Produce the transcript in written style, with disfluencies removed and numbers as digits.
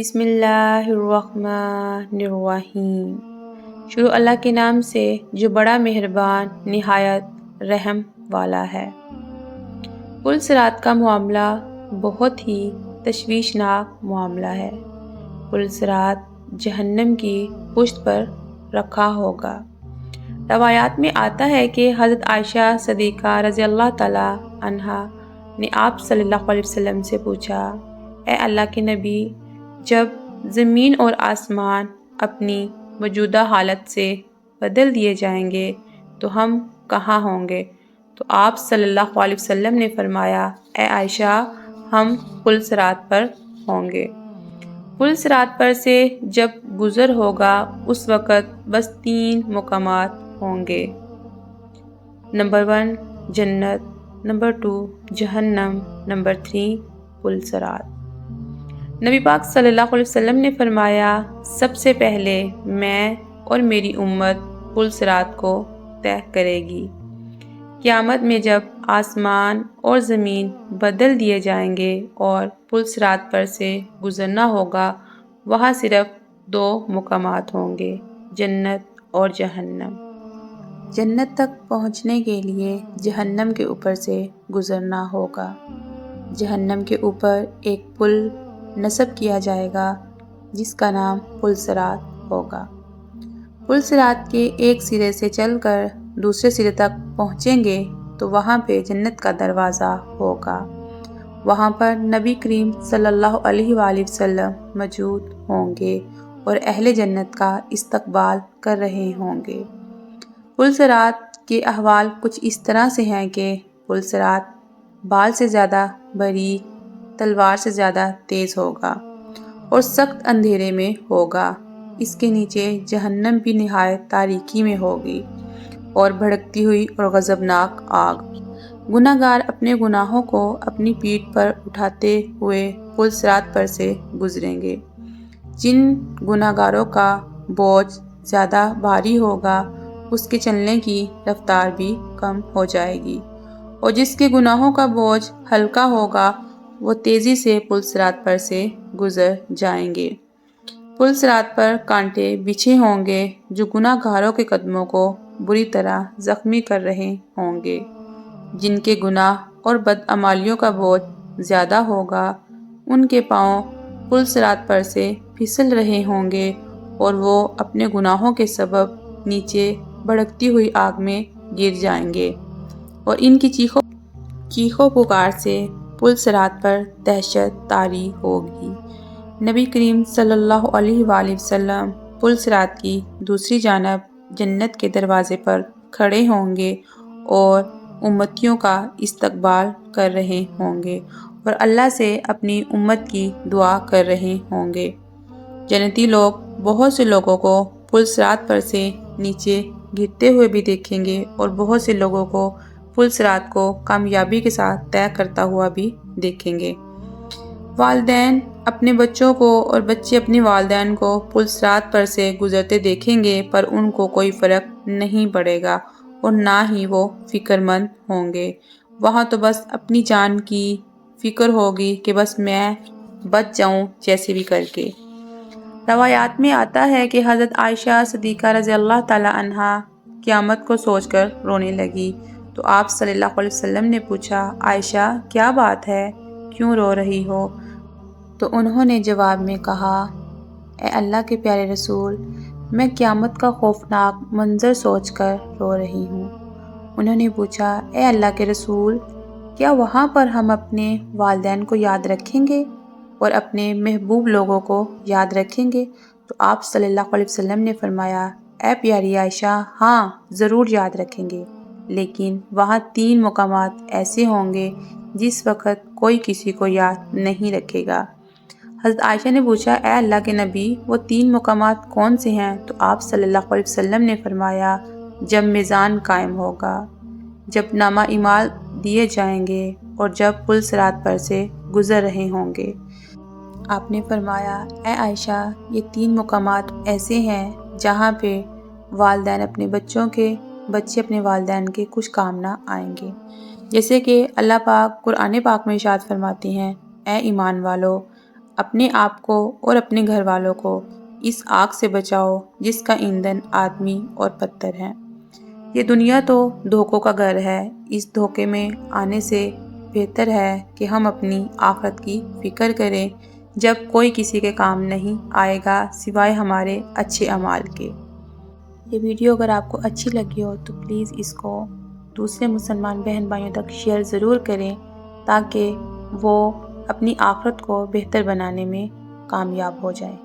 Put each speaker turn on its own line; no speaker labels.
بسم اللہ الرحمن الرحیم۔ شروع اللہ کے نام سے جو بڑا مہربان نہایت رحم والا ہے۔ پل صراط کا معاملہ بہت ہی تشویشناک معاملہ ہے۔ پل صراط جہنم کی پشت پر رکھا ہوگا۔ روایات میں آتا ہے کہ حضرت عائشہ صدیقہ رضی اللہ تعالیٰ عنہا نے آپ صلی اللہ علیہ وسلم سے پوچھا، اے اللہ کے نبی، جب زمین اور آسمان اپنی موجودہ حالت سے بدل دیے جائیں گے تو ہم کہاں ہوں گے؟ تو آپ صلی اللہ علیہ وسلم نے فرمایا، اے عائشہ، ہم پل صراط پر ہوں گے۔ پل صراط پر سے جب گزر ہوگا اس وقت بس 3 مقامات ہوں گے۔ نمبر 1 جنت، نمبر 2 جہنم، نمبر 3 پل صراط۔ نبی پاک صلی اللہ علیہ وسلم نے فرمایا، سب سے پہلے میں اور میری امت پل صراط کو طے کرے گی۔ قیامت میں جب آسمان اور زمین بدل دیے جائیں گے اور پل صراط پر سے گزرنا ہوگا، وہاں صرف 2 مقامات ہوں گے، جنت اور جہنم۔ جنت تک پہنچنے کے لیے جہنم کے اوپر سے گزرنا ہوگا۔ جہنم کے اوپر ایک پل نصب کیا جائے گا جس کا نام پل صراط ہوگا۔ پل صراط کے ایک سرے سے چل کر دوسرے سرے تک پہنچیں گے تو وہاں پہ جنت کا دروازہ ہوگا۔ وہاں پر نبی کریم صلی اللہ علیہ وآلہ وسلم موجود ہوں گے اور اہل جنت کا استقبال کر رہے ہوں گے۔ پل صراط کے احوال کچھ اس طرح سے ہیں کہ پل صراط بال سے زیادہ باریک، تلوار سے زیادہ تیز ہوگا اور سخت اندھیرے میں ہوگا۔ اس کے نیچے جہنم بھی نہایت تاریکی میں ہوگی اور بھڑکتی ہوئی اور غضبناک آگ۔ گناہ گار اپنے گناہوں کو اپنی پیٹھ پر اٹھاتے ہوئے پل صراط پر سے گزریں گے۔ جن گناہ گاروں کا بوجھ زیادہ بھاری ہوگا اس کے چلنے کی رفتار بھی کم ہو جائے گی، اور جس کے گناہوں کا بوجھ ہلکا ہوگا وہ تیزی سے پل صراط پر سے گزر جائیں گے۔ پل صراط پر کانٹے بچھے ہوں گے جو گناہ گاروں کے قدموں کو بری طرح زخمی کر رہے ہوں گے۔ جن کے گناہ اور بدعمالیوں کا بوجھ زیادہ ہوگا ان کے پاؤں پل صراط پر سے پھسل رہے ہوں گے اور وہ اپنے گناہوں کے سبب نیچے بھڑکتی ہوئی آگ میں گر جائیں گے، اور ان کی چیخو پکار سے پل صراط پر دہشت طاری ہوگی۔ نبی کریم صلی اللہ علیہ وآلہ وسلم پل صراط کی دوسری جانب جنت کے دروازے پر کھڑے ہوں گے اور امتیوں کا استقبال کر رہے ہوں گے اور اللہ سے اپنی امت کی دعا کر رہے ہوں گے۔ جنتی لوگ بہت سے لوگوں کو پل صراط پر سے نیچے گرتے ہوئے بھی دیکھیں گے اور بہت سے لوگوں کو پل صراط کو کامیابی کے ساتھ طے کرتا ہوا بھی دیکھیں گے۔ والدین اپنے بچوں کو اور بچے اپنے والدین کو پل صراط پر سے گزرتے دیکھیں گے، پر ان کو کوئی فرق نہیں پڑے گا اور نہ ہی وہ فکر مند ہوں گے۔ وہاں تو بس اپنی جان کی فکر ہوگی کہ بس میں بچ جاؤں جیسے بھی کر کے۔ روایات میں آتا ہے کہ حضرت عائشہ صدیقہ رضی اللہ تعالیٰ عنہا قیامت کو سوچ کر رونے لگی تو آپ صلی اللہ علیہ وسلم نے پوچھا، عائشہ کیا بات ہے، کیوں رو رہی ہو؟ تو انہوں نے جواب میں کہا، اے اللہ کے پیارے رسول، میں قیامت کا خوفناک منظر سوچ کر رو رہی ہوں۔ انہوں نے پوچھا، اے اللہ کے رسول، کیا وہاں پر ہم اپنے والدین کو یاد رکھیں گے اور اپنے محبوب لوگوں کو یاد رکھیں گے؟ تو آپ صلی اللہ علیہ وسلم نے فرمایا، اے پیاری عائشہ، ہاں ضرور یاد رکھیں گے، لیکن وہاں 3 مقامات ایسے ہوں گے جس وقت کوئی کسی کو یاد نہیں رکھے گا۔ حضرت عائشہ نے پوچھا، اے اللہ کے نبی، وہ 3 مقامات کون سے ہیں؟ تو آپ صلی اللہ علیہ وسلم نے فرمایا، جب میزان قائم ہوگا، جب نامہ اعمال دیے جائیں گے اور جب پل صراط پر سے گزر رہے ہوں گے۔ آپ نے فرمایا، اے عائشہ، یہ 3 مقامات ایسے ہیں جہاں پہ والدین اپنے بچوں کے، بچے اپنے والدین کے کچھ کام نہ آئیں گے۔ جیسے کہ اللہ پاک قرآن پاک میں ارشاد فرماتے ہیں، اے ایمان والو، اپنے آپ کو اور اپنے گھر والوں کو اس آگ سے بچاؤ جس کا ایندھن آدمی اور پتھر ہے۔ یہ دنیا تو دھوکوں کا گھر ہے، اس دھوکے میں آنے سے بہتر ہے کہ ہم اپنی آخرت کی فکر کریں جب کوئی کسی کے کام نہیں آئے گا سوائے ہمارے اچھے اعمال کے۔ یہ ویڈیو اگر آپ کو اچھی لگی ہو تو پلیز اس کو دوسرے مسلمان بہن بھائیوں تک شیئر ضرور کریں تاکہ وہ اپنی آخرت کو بہتر بنانے میں کامیاب ہو جائیں۔